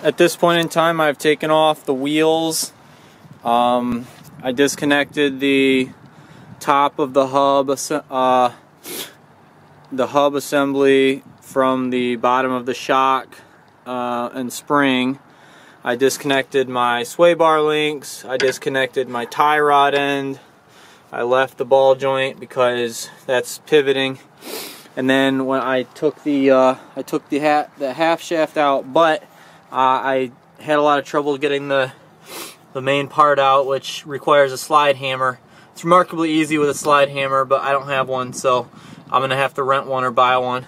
At this point in time, I've taken off the wheels. I disconnected the top of the hub assembly from the bottom of the shock and spring. I disconnected my sway bar links. I disconnected my tie rod end. I left the ball joint because that's pivoting. And then when I took the half shaft out, but I had a lot of trouble getting the main part out, which requires a slide hammer. It's remarkably easy with a slide hammer, but I don't have one, so I'm gonna have to rent one or buy one.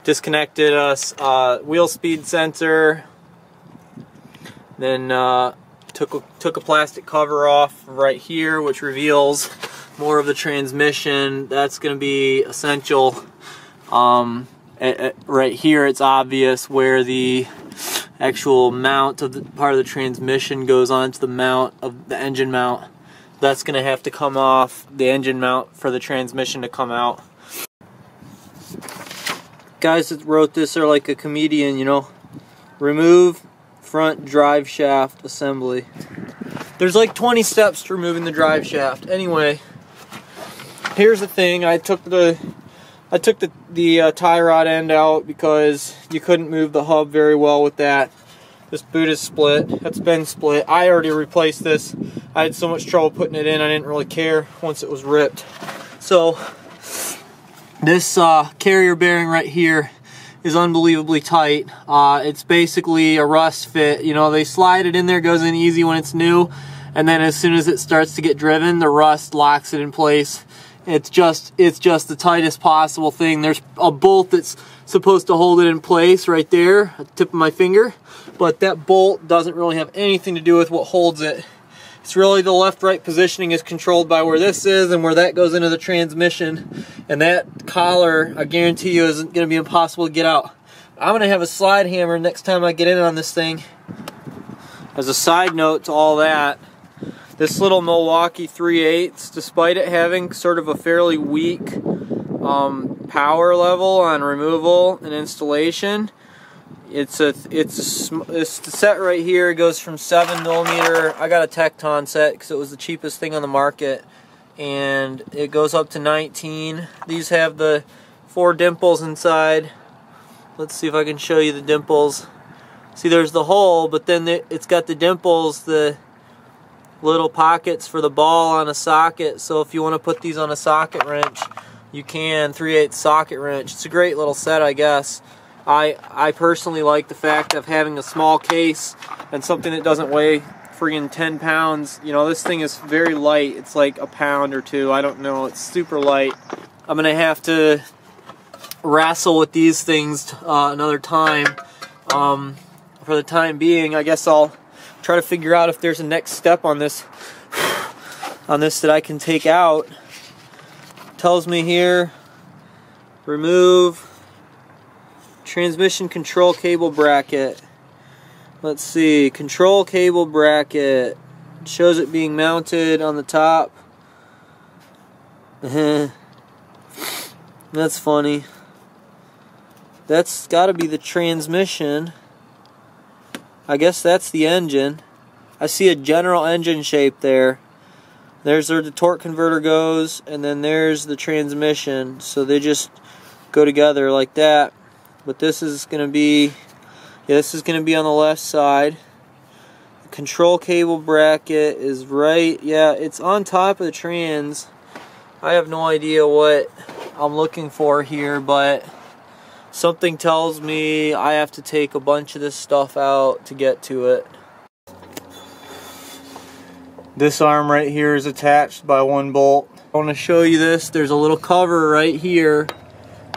Disconnected a wheel speed sensor. Then took a plastic cover off right here, which reveals more of the transmission. That's going to be essential. Right here, it's obvious where the actual mount of the part of the transmission goes onto the mount of the engine mount. That's going to have to come off the engine mount for the transmission to come out. Guys that wrote this are like a comedian, you know. Remove front drive shaft assembly. There's like 20 steps to removing the drive shaft. Anyway, here's the thing. I took the tie rod end out because you couldn't move the hub very well with that. This boot is split. That's been split. I already replaced this. I had so much trouble putting it in, I didn't really care once it was ripped. So this carrier bearing right here is unbelievably tight. It's basically a rust fit. You know, they slide it in there, goes in easy when it's new, and then as soon as it starts to get driven, the rust locks it in place. It's just the tightest possible thing. There's a bolt that's supposed to hold it in place right there at the tip of my finger, but that bolt doesn't really have anything to do with what holds it. It's really the left-right positioning is controlled by where this is and where that goes into the transmission. And that collar, I guarantee you, isn't going to be impossible to get out. I'm going to have a slide hammer next time I get in on this thing. As a side note to all that, this little Milwaukee 3/8, despite it having sort of a fairly weak power level on removal and installation, it's set right here. It goes from 7mm. I got a Tecton set because it was the cheapest thing on the market, and it goes up to 19. These have the 4 dimples inside. Let's see if I can show you the dimples. See, there's the hole, but then it's got the dimples, the little pockets for the ball on a socket. So if you want to put these on a socket wrench, you can. 3/8 socket wrench. It's a great little set, I guess. I personally like the fact of having a small case and something that doesn't weigh friggin' 10 pounds. You know, this thing is very light. It's like a pound or 2. I don't know. It's super light. I'm going to have to wrestle with these things another time. For the time being, I guess I'll try to figure out if there's a next step on this that I can take out. It tells me here, remove transmission control cable bracket. Let's see, control cable bracket. It shows it being mounted on the top. That's funny. That's got to be the transmission. I guess that's the engine. I see a general engine shape there. There's where the torque converter goes, and then there's the transmission. So they just go together like that. But this is going to be, yeah, this is going to be on the left side. The control cable bracket is right, yeah, it's on top of the trans. I have no idea what I'm looking for here, but something tells me I have to take a bunch of this stuff out to get to it. This arm right here is attached by 1 bolt. I want to show you this. There's a little cover right here,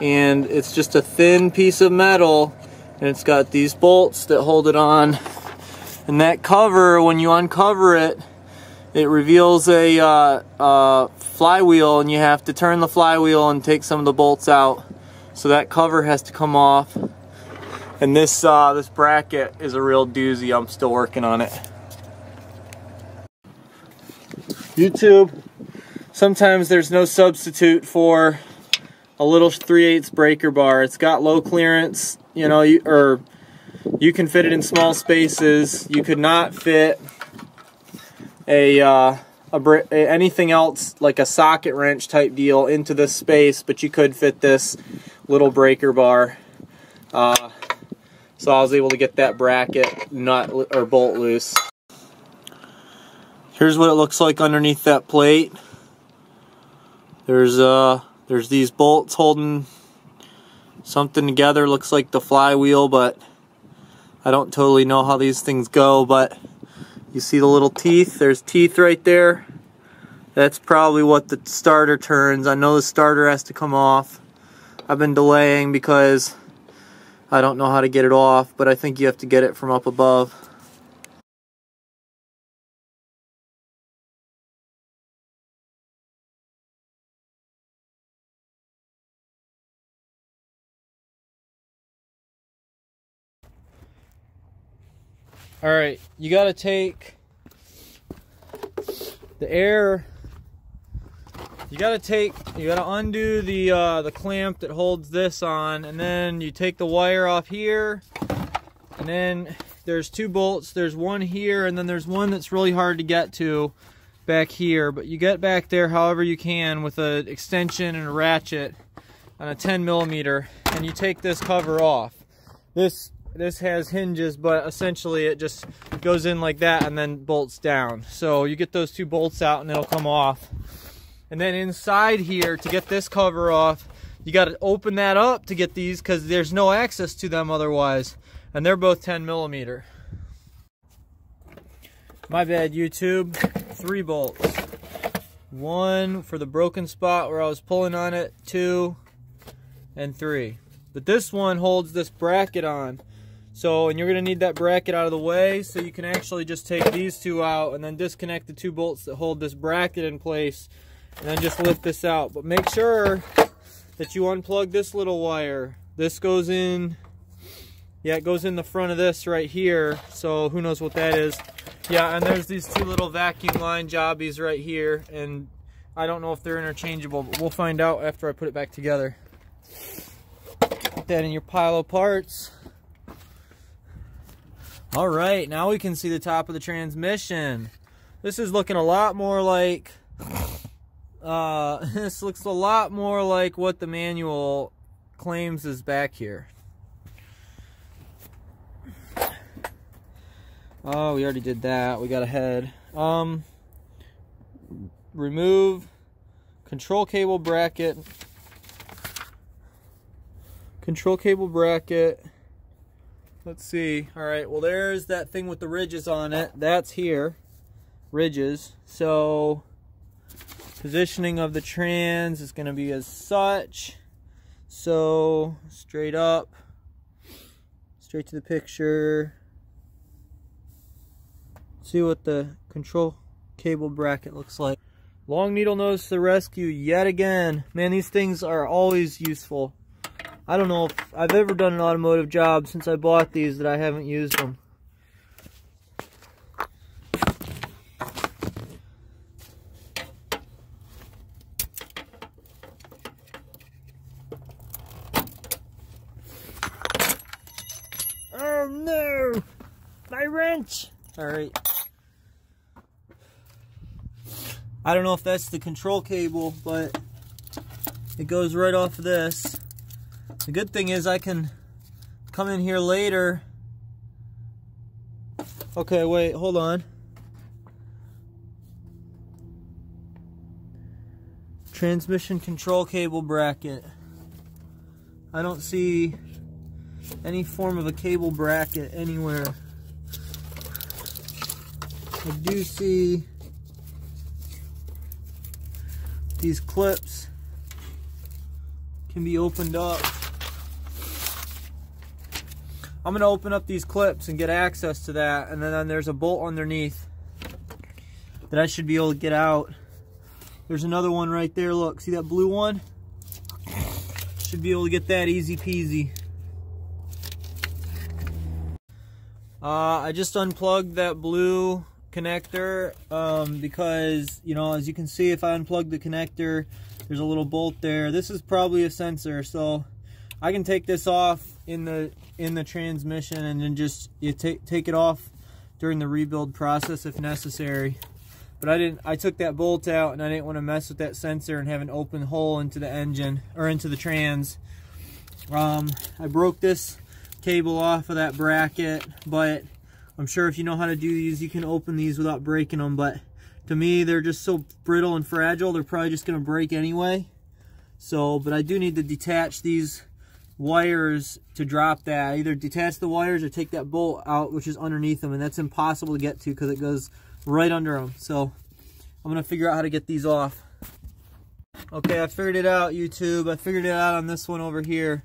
and it's just a thin piece of metal, and it's got these bolts that hold it on. And that cover, when you uncover it, it reveals a flywheel, and you have to turn the flywheel and take some of the bolts out. So that cover has to come off. And this bracket is a real doozy. I'm still working on it. YouTube, sometimes there's no substitute for a little 3/8 breaker bar. It's got low clearance, you know, or You can fit it in small spaces. You could not fit anything else like a socket wrench type deal into this space, but you could fit this little breaker bar. So I was able to get that bracket nut or bolt loose. Here's what it looks like underneath that plate. There's these bolts holding something together. Looks like the flywheel, but I don't totally know how these things go. But you see the little teeth? There's teeth right there. That's probably what the starter turns. I know the starter has to come off. I've been delaying because I don't know how to get it off, but I think you have to get it from up above. Alright, you gotta take the air, you gotta undo the clamp that holds this on, and then you take the wire off here, and then there's two bolts. There's one here, and then there's one that's really hard to get to back here, but you get back there however you can with an extension and a ratchet on a 10mm, and you take this cover off. This has hinges, but essentially it just goes in like that and then bolts down. So you get those two bolts out and it'll come off. And then inside here, to get this cover off, you got to open that up to get these because there's no access to them otherwise. And they're both 10mm. My bad, YouTube. 3 bolts. 1 for the broken spot where I was pulling on it, 2, and 3. But this one holds this bracket on. So, and you're going to need that bracket out of the way, so you can actually just take these two out and then disconnect the 2 bolts that hold this bracket in place, and then just lift this out. But make sure that you unplug this little wire. This goes in, yeah, it goes in the front of this right here, so who knows what that is. Yeah, and there's these 2 little vacuum line jobbies right here, and I don't know if they're interchangeable, but we'll find out after I put it back together. Put that in your pile of parts. Alright, now we can see the top of the transmission. This is looking a lot more like this looks a lot more like what the manual claims is back here. Oh, we already did that. We got ahead. Remove control cable bracket. Control cable bracket. Let's see. Alright, well there's that thing with the ridges on it. That's here. Ridges. So positioning of the trans is going to be as such. So straight up. Straight to the picture. See what the control cable bracket looks like. Long needle nose to the rescue yet again. Man, these things are always useful. I don't know if I've ever done an automotive job since I bought these that I haven't used them. Oh no! My wrench! Alright. I don't know if that's the control cable, but it goes right off of this. The good thing is I can come in here later. Okay, wait, hold on. Transmission control cable bracket. I don't see any form of a cable bracket anywhere. I do see these clips can be opened up. I'm going to open up these clips and get access to that, and then there's a bolt underneath that I should be able to get out. There's another one right there, look, see that blue one? Should be able to get that easy peasy. I just unplugged that blue connector because, you know, as you can see, if I unplug the connector, there's a little bolt there. This is probably a sensor, so I can take this off in the transmission, and then just you take it off during the rebuild process if necessary. But I took that bolt out, and I didn't want to mess with that sensor and have an open hole into the engine or into the trans. I broke this cable off of that bracket, but I'm sure if you know how to do these, you can open these without breaking them. But to me, they're just so brittle and fragile, they're probably just going to break anyway. So, but I do need to detach these wires to drop that. I either detach the wires or take that bolt out, which is underneath them, and that's impossible to get to because it goes right under them. So I'm going to figure out how to get these off. Okay, I figured it out, YouTube. I figured it out on this one over here.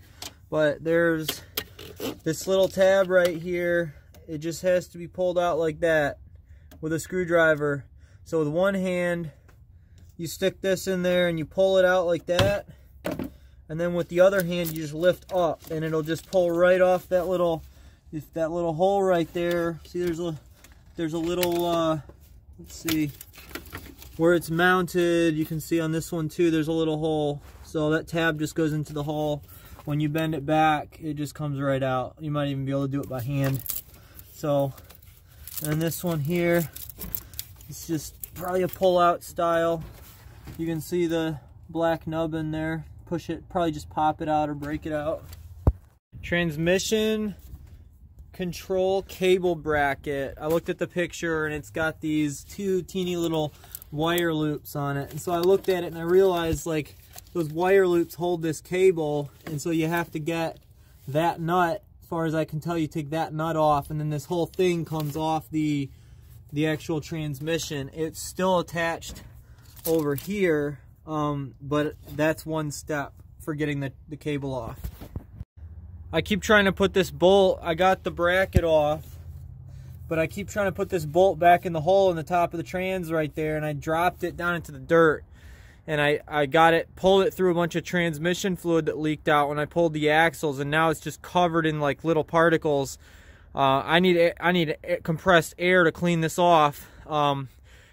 But there's this little tab right here. It just has to be pulled out like that with a screwdriver. So with one hand, you stick this in there and you pull it out like that. And then with the other hand, you just lift up, and it'll just pull right off that little hole right there. See, there's a little, let's see, where it's mounted. You can see on this one too, there's a little hole. So that tab just goes into the hole. When you bend it back, it just comes right out. You might even be able to do it by hand. So, and this one here, it's just probably a pull-out style. You can see the black nub in there. Push it, probably just pop it out or break it out. Transmission control cable bracket. I looked at the picture, and it's got these two teeny little wire loops on it. And so I looked at it and I realized, like, those wire loops hold this cable, and so you have to get that nut. As far as I can tell, you take that nut off, and then this whole thing comes off the actual transmission. It's still attached over here, but that's one step for getting the cable off. I keep trying to put this bolt, I got the bracket off, but I keep trying to put this bolt back in the hole in the top of the trans right there, and I dropped it down into the dirt. And I got it, pulled it through a bunch of transmission fluid that leaked out when I pulled the axles, and now it's just covered in like little particles. I need compressed air to clean this off.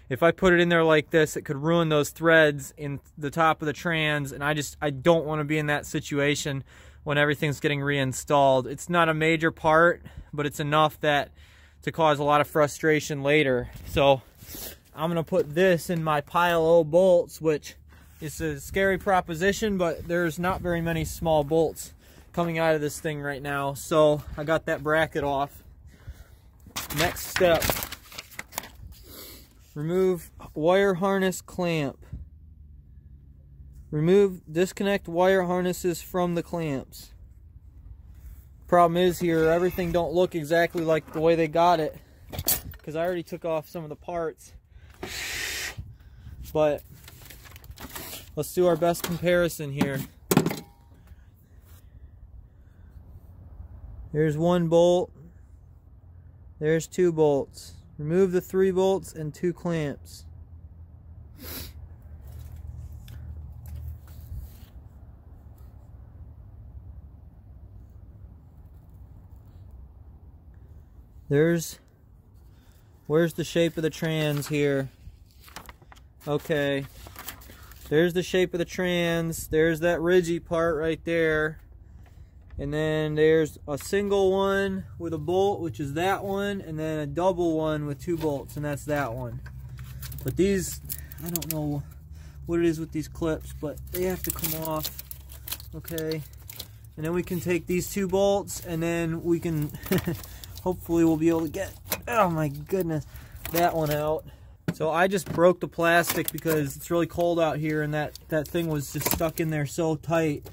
If I put it in there like this, it could ruin those threads in the top of the trans, and I don't want to be in that situation when everything's getting reinstalled. It's not a major part, but it's enough that to cause a lot of frustration later. So I'm gonna put this in my pile of old bolts, which is a scary proposition, but there's not very many small bolts coming out of this thing right now. So I got that bracket off. Next step, remove wire harness clamp. Disconnect wire harnesses from the clamps. Problem is here, everything don't look exactly like the way they got it, because I already took off some of the parts. But let's do our best comparison here. There's one bolt. There's two bolts. Remove the 3 bolts and 2 clamps. Where's the shape of the trans here? Okay, there's the shape of the trans. There's that ridgy part right there. And then there's a single one with a bolt, which is that one, and then a double one with 2 bolts, and that's that one. But these, I don't know what it is with these clips, but they have to come off. Okay, and then we can take these 2 bolts, and then we can hopefully we'll be able to get, oh my goodness, that one out. So I just broke the plastic because it's really cold out here, and that thing was just stuck in there so tight.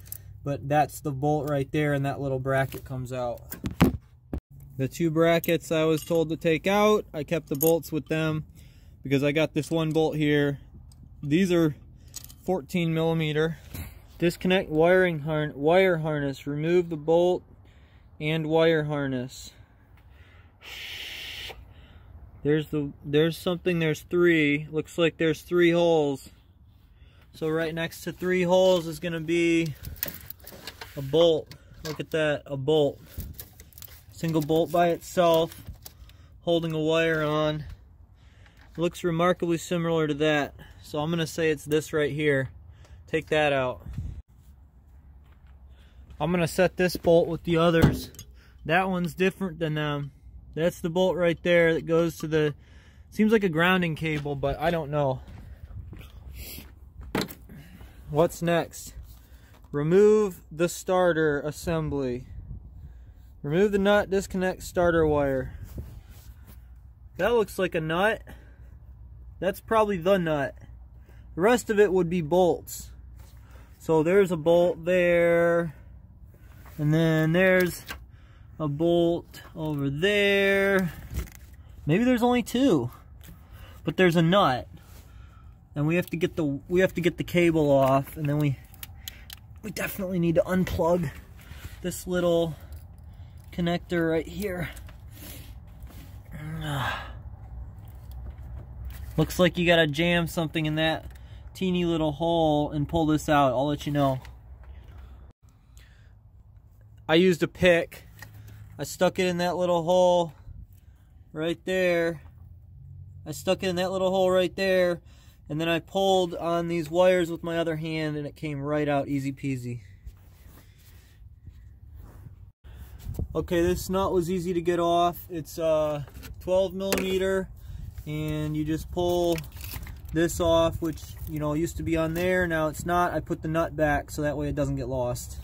But that's the bolt right there, and that little bracket comes out. The 2 brackets I was told to take out, I kept the bolts with them because I got this one bolt here. These are 14 millimeter. Disconnect wire harness. Remove the bolt and wire harness. There's 3. Looks like there's 3 holes. So right next to 3 holes is gonna be a bolt. Look at that, a bolt. Single bolt by itself, holding a wire on. Looks remarkably similar to that. So I'm gonna say it's this right here. Take that out. I'm gonna set this bolt with the others. That one's different than them. That's the bolt right there that goes to the, seems like a grounding cable, but I don't know. What's next? Remove the starter assembly. Remove the nut, disconnect starter wire. That looks like a nut. That's probably the nut. The rest of it would be bolts. So there's a bolt there. And then there's a bolt over there. Maybe there's only two. But there's a nut. And we have to get the cable off, and then we definitely need to unplug this little connector right here. Looks like you gotta jam something in that teeny little hole and pull this out. I'll let you know. I used a pick. I stuck it in that little hole right there. I stuck it in that little hole right there, and then I pulled on these wires with my other hand, and it came right out easy peasy. Okay, this nut was easy to get off. It's 12 millimeter, and you just pull this off, which, you know, used to be on there. Now it's not. I put the nut back so that way it doesn't get lost.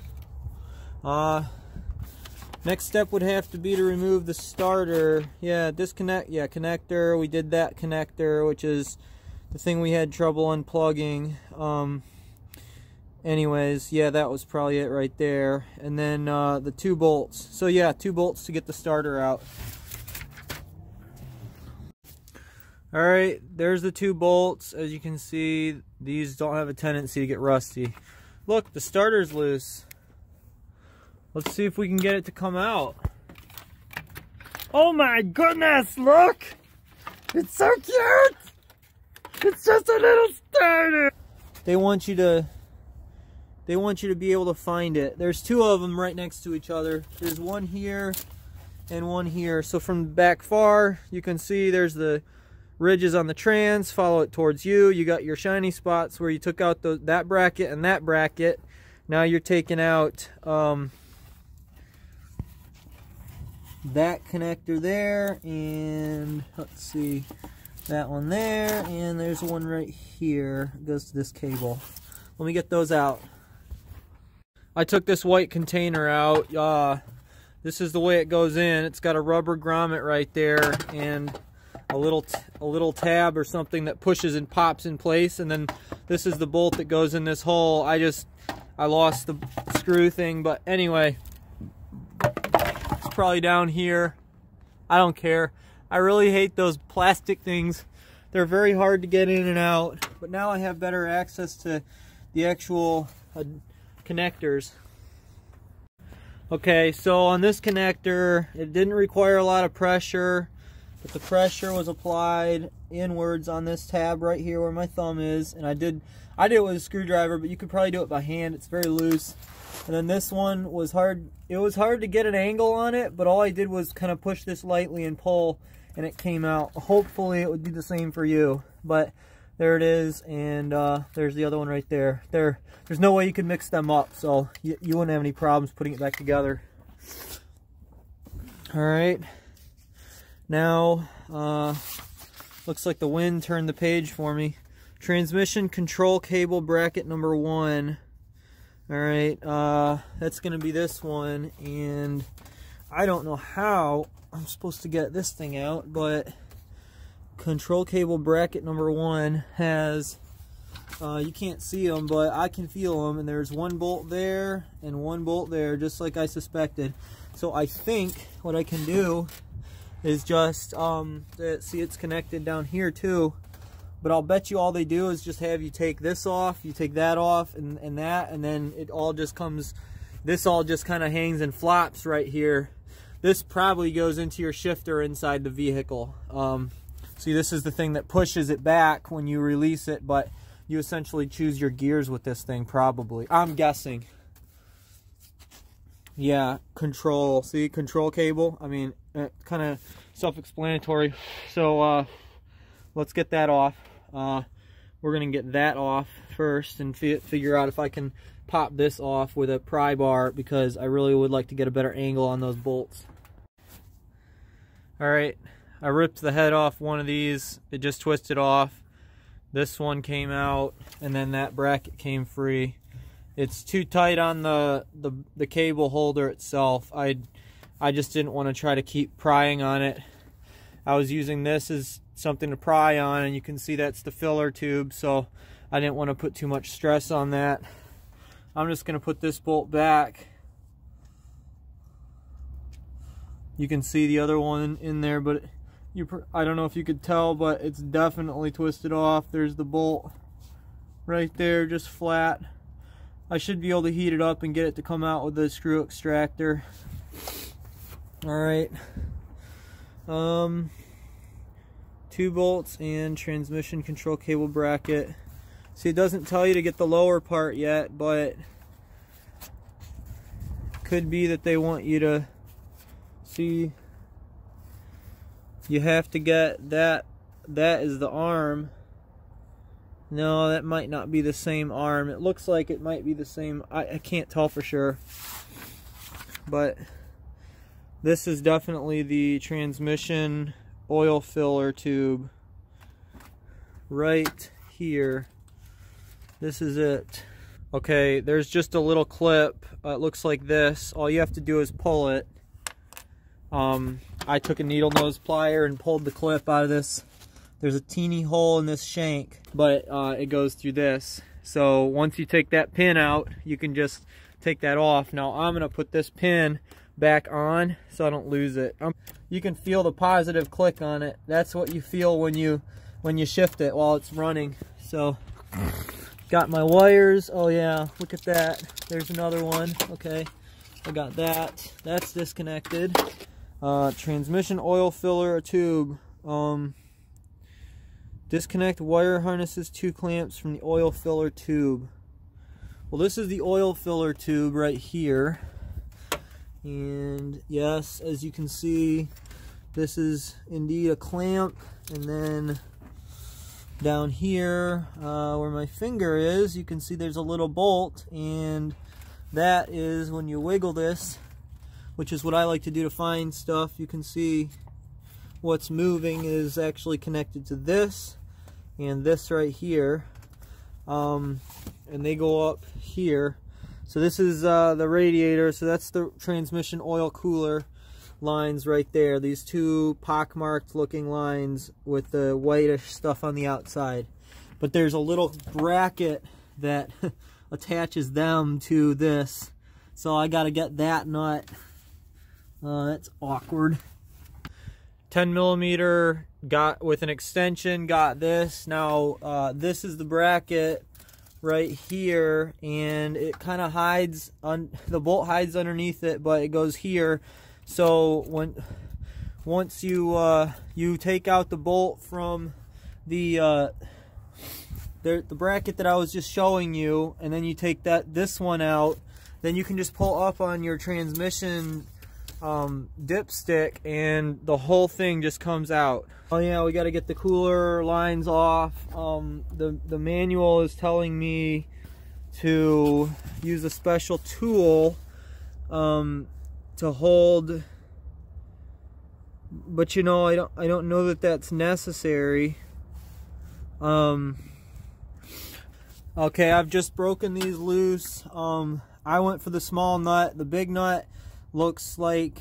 Next step would have to be to remove the starter. Yeah, disconnect. Yeah, connector. We did that connector, which is the thing we had trouble unplugging. Anyways, yeah, that was probably it right there. And then the two bolts. So yeah, 2 bolts to get the starter out. Alright, there's the 2 bolts. As you can see, these don't have a tendency to get rusty. Look, the starter's loose. Let's see if we can get it to come out. Oh my goodness, look! It's so cute! It's just a little starter! They want you to be able to find it. There's 2 of them right next to each other. There's one here and one here. So from the back far, you can see there's the ridges on the trans. Follow it towards you. You got your shiny spots where you took out that bracket and that bracket. Now you're taking out that connector there, and let's see, that one there, and there's one right here. It goes to this cable. Let me get those out. I took this white container out. This is the way it goes in. It's got a rubber grommet right there, and a little tab or something that pushes and pops in place, and then this is the bolt that goes in this hole. I lost the screw thing, but anyway, it's probably down here. I don't care. I really hate those plastic things. They're very hard to get in and out, but now I have better access to the actual connectors. Okay, so on this connector, it didn't require a lot of pressure, but the pressure was applied inwards on this tab right here where my thumb is, and I did it with a screwdriver, but you could probably do it by hand. It's very loose. And then this one was hard. It was hard to get an angle on it, but all I did was kind of push this lightly and pull, and it came out. Hopefully it would do the same for you, but there it is, and there's the other one right there. There's no way you could mix them up, so you wouldn't have any problems putting it back together. All right, now looks like the wind turned the page for me. Transmission control cable bracket number 1. All right, that's gonna be this one, and I don't know how I'm supposed to get this thing out, but control cable bracket number 1 has, you can't see them, but I can feel them, and there's 1 bolt there and 1 bolt there, just like I suspected. So I think what I can do is just, see, it's connected down here too, but I'll bet you all they do is just have you take this off, you take that off, and that, and then it all just comes, this all just kind of hangs and flops right here. This probably goes into your shifter inside the vehicle. See, this is the thing that pushes it back when you release it, but you essentially choose your gears with this thing, probably. I'm guessing. Yeah, control. See, control cable. I mean, kind of self-explanatory. So, let's get that off. We're going to get that off first and figure out if I can pop this off with a pry bar because I really would like to get a better angle on those bolts. Alright, I ripped the head off one of these. It just twisted off. This one came out, and then that bracket came free. It's too tight on the cable holder itself. I just didn't want to try to keep prying on it. I was using this as something to pry on, and you can see that's the filler tube, so I didn't want to put too much stress on that. I'm just going to put this bolt back. You can see the other one in there, but I don't know if you could tell, but it's definitely twisted off. There's the bolt right there, just flat. I should be able to heat it up and get it to come out with the screw extractor. Alright. 2 bolts and transmission control cable bracket. See, it doesn't tell you to get the lower part yet, but could be that they want you to see. You have to get that. That is the arm. No, that might not be the same arm. It looks like it might be the same. I can't tell for sure. But this is definitely the transmission oil filler tube. Right here. This is it. Okay, there's just a little clip. It looks like this. All you have to do is pull it. I took a needle nose plier and pulled the clip out of this. There's a teeny hole in this shank, but it goes through this. So once you take that pin out, you can just take that off. Now I'm gonna put this pin back on so I don't lose it. You can feel the positive click on it. That's what you feel when you shift it while it's running. So got my wires. Oh yeah, look at that. There's another one. Okay, I got that. That's disconnected. Transmission oil filler tube. Disconnect wire harnesses 2 clamps from the oil filler tube. Well, this is the oil filler tube right here. And yes, as you can see, this is indeed a clamp. And then down here, where my finger is, you can see there's a little bolt. And that is when you wiggle this, which is what I like to do to find stuff. You can see what's moving is actually connected to this and this right here, and they go up here. So this is the radiator, so that's the transmission oil cooler lines right there. These 2 pockmarked looking lines with the whitish stuff on the outside. But there's a little bracket that attaches them to this, so I got to get that nut. That's awkward. 10mm got with an extension, got this. Now this is the bracket right here, and it kind of hides on the bolt, hides underneath it, but it goes here. So once you take out the bolt from the bracket that I was just showing you, and then you take this one out, then you can just pull up on your transmission dipstick and the whole thing just comes out. Oh yeah, we got to get the cooler lines off. The manual is telling me to use a special tool to hold, but you know, I don't know that that's necessary. Okay, I've just broken these loose. I went for the small nut. The big nut looks like,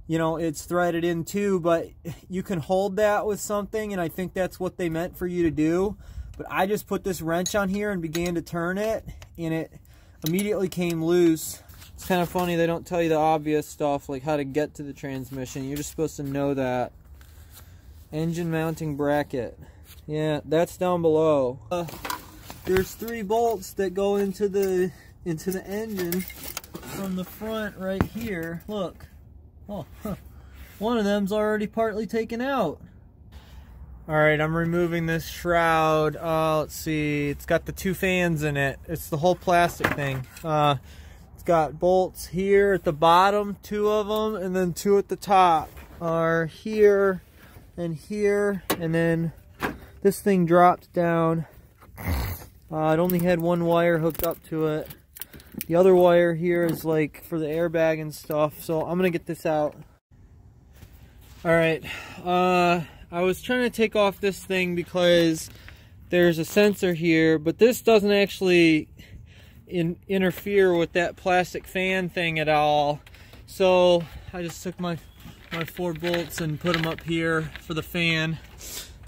you know, it's threaded in too, but you can hold that with something, and I think that's what they meant for you to do. But I just put this wrench on here and began to turn it, and it immediately came loose. It's kind of funny they don't tell you the obvious stuff, like how to get to the transmission. You're just supposed to know that. Engine mounting bracket. Yeah, that's down below. There's 3 bolts that go into the engine from the front right here. Look. Oh, huh. One of them's already partly taken out. Alright, I'm removing this shroud. Let's see. It's got the 2 fans in it. It's the whole plastic thing. It's got bolts here at the bottom, 2 of them, and then 2 at the top are here and here, and then this thing drops down It only had one wire hooked up to it. The other wire here is like for the airbag and stuff, so I'm gonna get this out. Alright, I was trying to take off this thing because there's a sensor here, but this doesn't actually interfere with that plastic fan thing at all. So I just took my 4 bolts and put them up here for the fan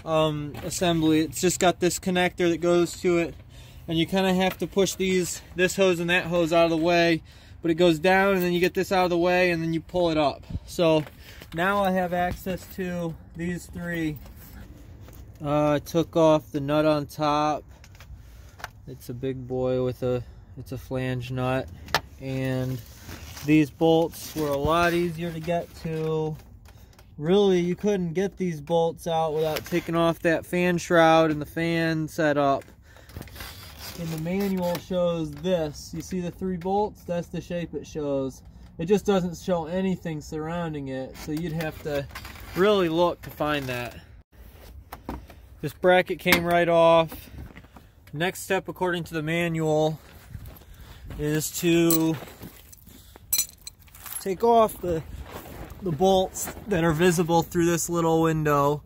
assembly. It's just got this connector that goes to it, and you kind of have to push this hose and that hose out of the way, but it goes down and then you get this out of the way and then you pull it up. So now I have access to these 3. I took off the nut on top. It's a big boy it's a flange nut, and these bolts were a lot easier to get to. Really, you couldn't get these bolts out without taking off that fan shroud and the fan setup. And the manual shows this. You see the 3 bolts? That's the shape it shows. It just doesn't show anything surrounding it, so you'd have to really look to find that. This bracket came right off. Next step, according to the manual, is to take off the bolts that are visible through this little window.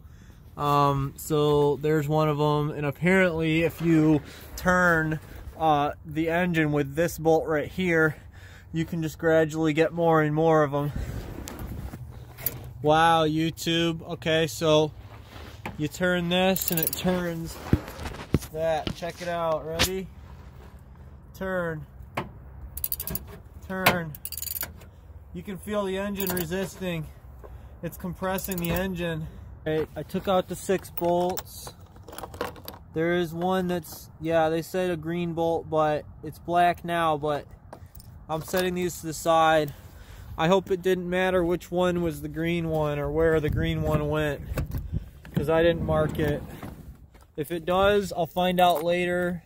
So there's one of them, and apparently if you turn the engine with this bolt right here, you can just gradually get more and more of them. Wow, YouTube. Okay, so you turn this and it turns that. Check it out. Ready? Turn. Turn. You can feel the engine resisting. It's compressing the engine. Right, I took out the 6 bolts. There is one that's, yeah, they said a green bolt, but it's black now, but I'm setting these to the side. I hope it didn't matter which one was the green one or where the green one went, because I didn't mark it. If it does, I'll find out later.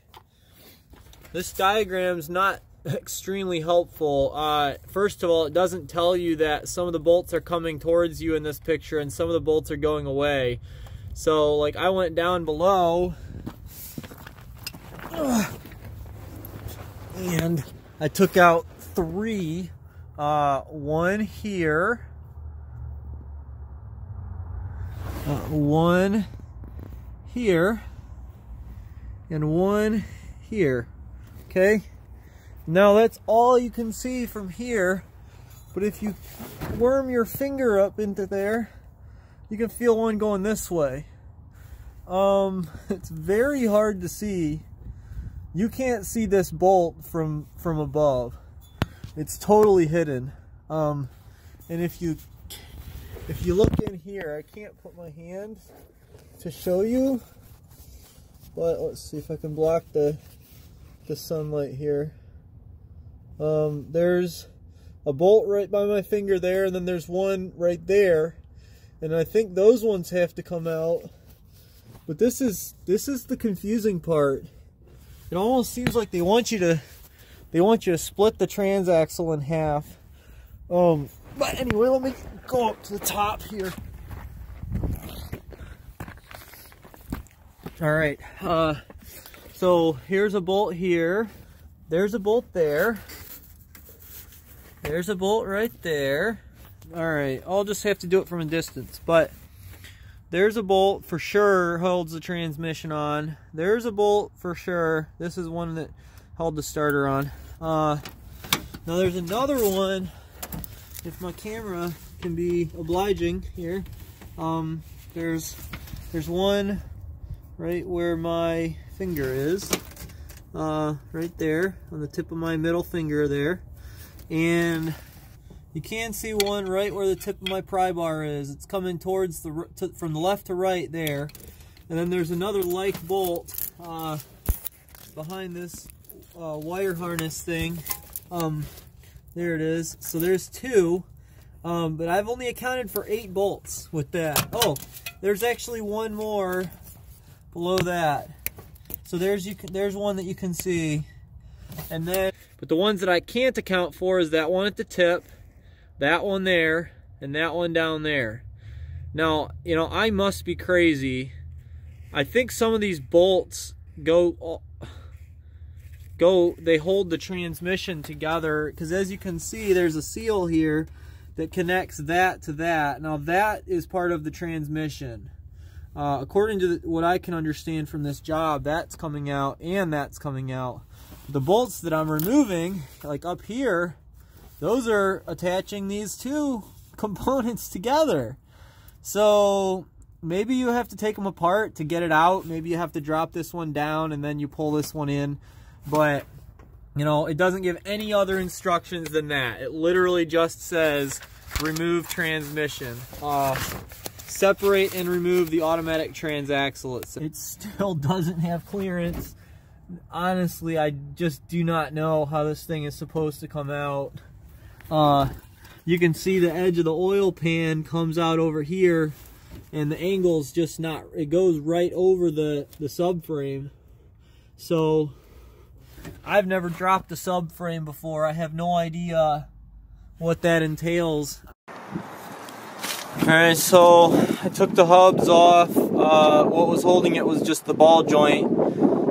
This diagram's not extremely helpful. First of all, it doesn't tell you that some of the bolts are coming towards you in this picture and some of the bolts are going away. So like I went down below and I took out 3, one here, one here, and one here. Okay, now that's all you can see from here, but if you worm your finger up into there, you can feel one going this way. It's very hard to see. You can't see this bolt from above. It's totally hidden. And if you look in here, I can't put my hand to show you, but let's see if I can block the sunlight here. There's a bolt right by my finger there, and then there's one right there, and I think those ones have to come out. But this is the confusing part. It almost seems like they want you to split the transaxle in half. But anyway, let me go up to the top here. All right. So here's a bolt here. There's a bolt there. There's a bolt right there. All right. I'll just have to do it from a distance, but there's a bolt for sure holds the transmission on. There's a bolt for sure. This is one that held the starter on. Now there's another one, if my camera can be obliging here. There's one right where my finger is. Right there on the tip of my middle finger there. And you can see one right where the tip of my pry bar is. It's coming towards from the left to right there. And then there's another like bolt behind this wire harness thing. There it is. So there's 2, but I've only accounted for 8 bolts with that. Oh, there's actually one more below that. So there's one that you can see. And then, but the ones that I can't account for is that one at the tip, that one there, and that one down there. Now, you know, I must be crazy. I think some of these bolts go they hold the transmission together, because as you can see, there's a seal here that connects that to that. Now that is part of the transmission. According to what I can understand from this job, that's coming out and that's coming out. The bolts that I'm removing, like up here, those are attaching these two components together. So maybe you have to take them apart to get it out. Maybe you have to drop this one down and then you pull this one in. But, you know, it doesn't give any other instructions than that. It literally just says remove transmission. Separate and remove the automatic transaxle. It still doesn't have clearance. Honestly, I just do not know how this thing is supposed to come out. You can see the edge of the oil pan comes out over here, and the angle's just not, it goes right over the subframe. So I've never dropped a subframe before. I have no idea what that entails. Alright, so I took the hubs off. What was holding it was just the ball joint.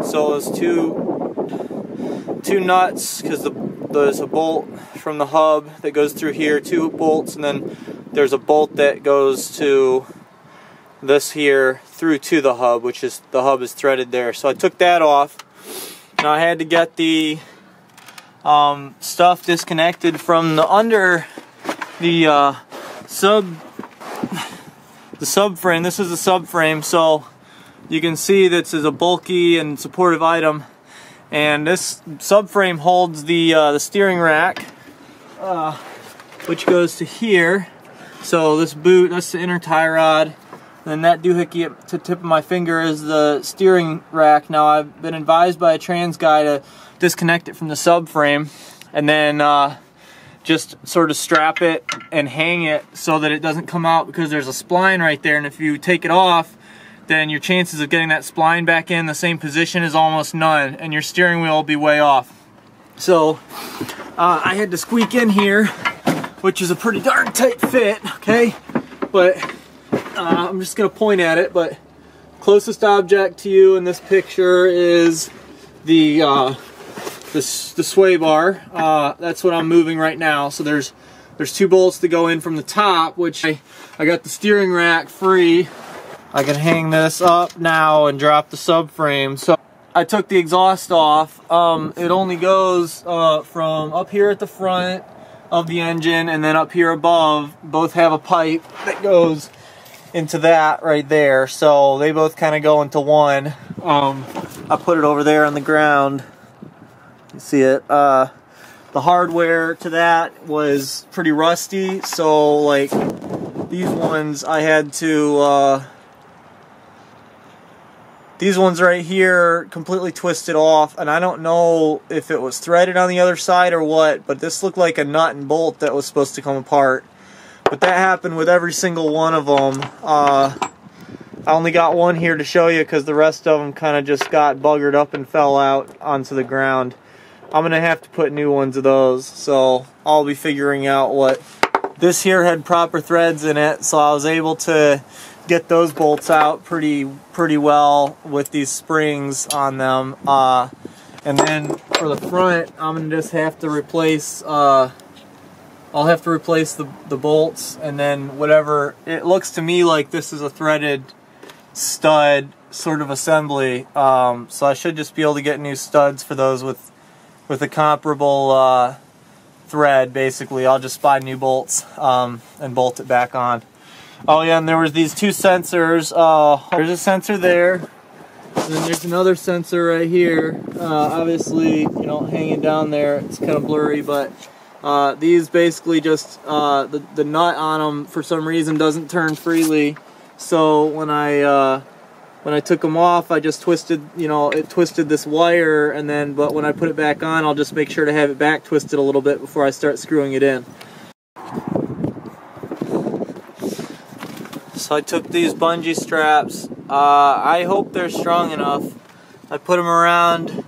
So it was two nuts, because there's a bolt from the hub that goes through here, 2 bolts, and then there's a bolt that goes to this here through to the hub, which is, the hub is threaded there. So I took that off. Now I had to get the stuff disconnected from the under the subframe. This is a subframe, so you can see this is a bulky and supportive item, and this subframe holds the steering rack, which goes to here. So this boot, that's the inner tie rod, and that doohickey at the tip of my finger is the steering rack. Now I've been advised by a trans guy to disconnect it from the subframe and then just sort of strap it and hang it so that it doesn't come out, because there's a spline right there, and if you take it off, then your chances of getting that spline back in the same position is almost none, and your steering wheel will be way off. So I had to squeak in here, which is a pretty darn tight fit, okay? But I'm just gonna point at it, but closest object to you in this picture is the sway bar. That's what I'm moving right now. So there's 2 bolts that go in from the top, which I got the steering rack free. I can hang this up now and drop the subframe. So I took the exhaust off. It only goes from up here at the front of the engine and then up here above. Both have a pipe that goes into that right there. So they both kind of go into one. I put it over there on the ground. You see it. The hardware to that was pretty rusty, so like these ones I had to these ones right here completely twisted off, and I don't know if it was threaded on the other side or what, but this looked like a nut and bolt that was supposed to come apart. But that happened with every single one of them. I only got one here to show you because the rest of them kind of just got buggered up and fell out onto the ground. I'm gonna have to put new ones of those, so I'll be figuring out what. This here had proper threads in it, so I was able to get those bolts out pretty well with these springs on them. And then for the front, I'm gonna just have to replace. I'll have to replace the bolts, and then whatever. It looks to me like this is a threaded stud sort of assembly, so I should just be able to get new studs for those with a comparable thread. Basically, I'll just buy new bolts and bolt it back on. Oh yeah, and there was these 2 sensors. There's a sensor there, and then there's another sensor right here. Obviously, you know, hanging down there, it's kind of blurry, but these basically just the nut on them for some reason doesn't turn freely. So when I took them off, I just twisted, you know, it twisted this wire, and then, but when I put it back on, I'll just make sure to have it back twisted a little bit before I start screwing it in. So I took these bungee straps. I hope they're strong enough. I put them around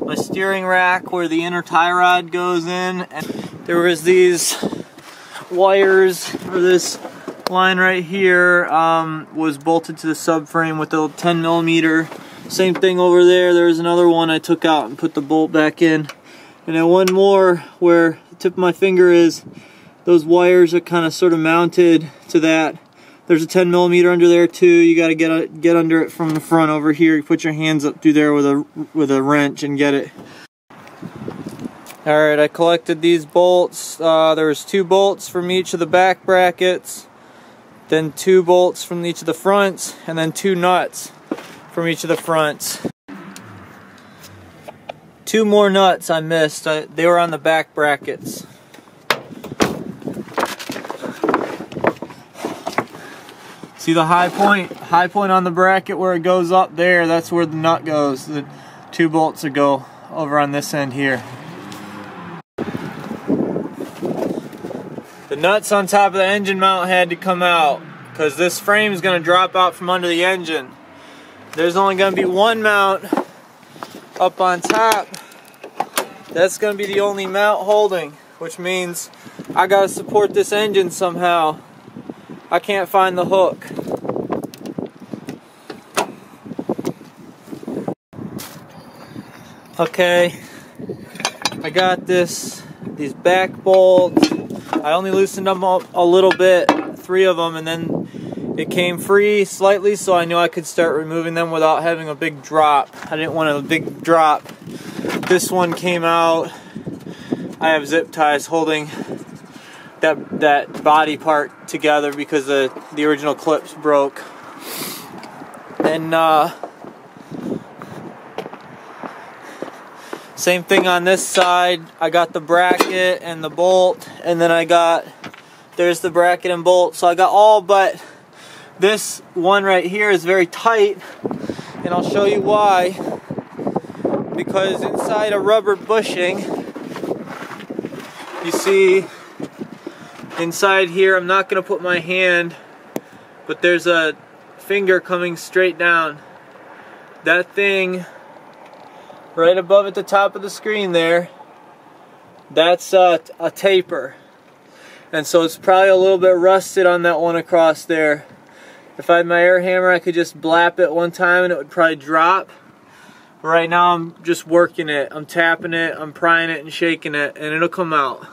my steering rack where the inner tie rod goes in, and there was these wires for this line right here was bolted to the subframe with a 10mm Same thing over there. There was another one I took out and put the bolt back in. And then one more where the tip of my finger is. Those wires are kind of sort of mounted to that. There's a 10mm under there too. You got to get under it from the front over here. You put your hands up through there with a wrench and get it. All right, I collected these bolts. There was 2 bolts from each of the back brackets, then 2 bolts from each of the fronts, and then 2 nuts from each of the fronts. 2 more nuts I missed. They were on the back brackets. See the high point on the bracket where it goes up there, that's where the nut goes. The 2 bolts that go over on this end here. The nuts on top of the engine mount had to come out because this frame is going to drop out from under the engine. There's only going to be 1 mount up on top. That's going to be the only mount holding, which means I got to support this engine somehow. I can't find the hook. Okay, I got these back bolts. I only loosened them up a little bit, 3 of them, and then it came free slightly, so I knew I could start removing them without having a big drop. I didn't want a big drop. This one came out. I have zip ties holding that body part together because the original clips broke. And same thing on this side. I got the bracket and the bolt, and then there's the bracket and bolt. So I got all but this one right here is very tight, and I'll show you why. Because inside a rubber bushing, you see inside here, I'm not going to put my hand, but there's a finger coming straight down. That thing right above at the top of the screen there, that's a taper. And so it's probably a little bit rusted on that one across there. If I had my air hammer, I could just blap it one time and it would probably drop. Right now I'm just working it. I'm tapping it, I'm prying it and shaking it, and it'll come out.